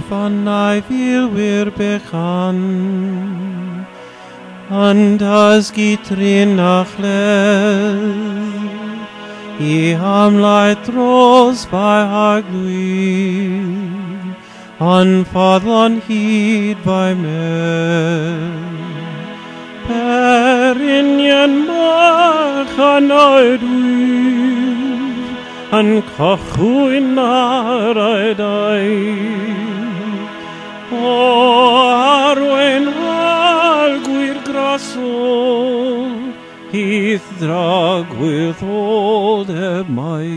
vanai vil wir bechan, and as gitrin achlel, I am light rose by haglui, and fadlon hid by men. Perinyan machan oedwyr, and cochwyn ar oedai. O arwen algur grasol, hith drag with old mai.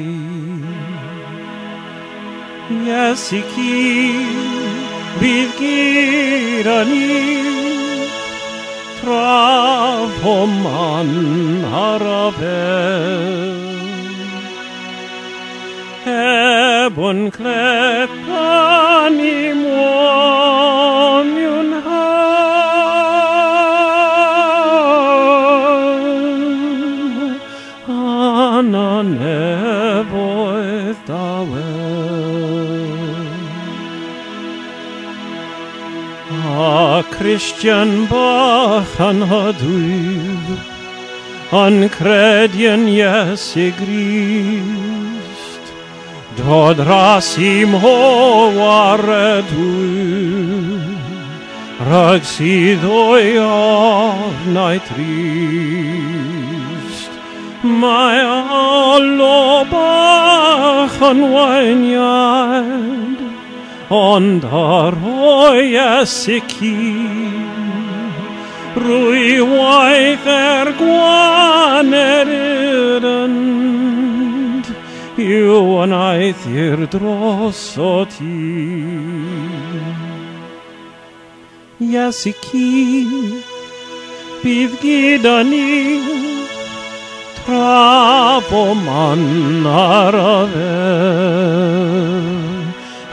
Yes, iki bydd gyda ni, traf homan arafel. Ebon klepan I mwon yw'n anan efoedd dawel. A Christian bach an hadwyf, an credien Iesu Grist, dod ras im ho ar y dwyr, rag sydd o'i ofnau trist. Mae alo bach an wainiad, ond ar o'i Iesu rwy waith gwaner yrand, yw anaeth i'r dros o ti. Iesu bydd gyda ni, tra bo man arafel.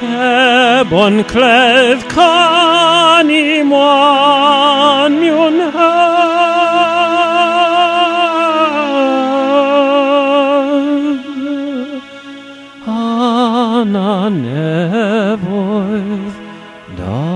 Ebon cledd can I mwan yw'n anan efoedd da.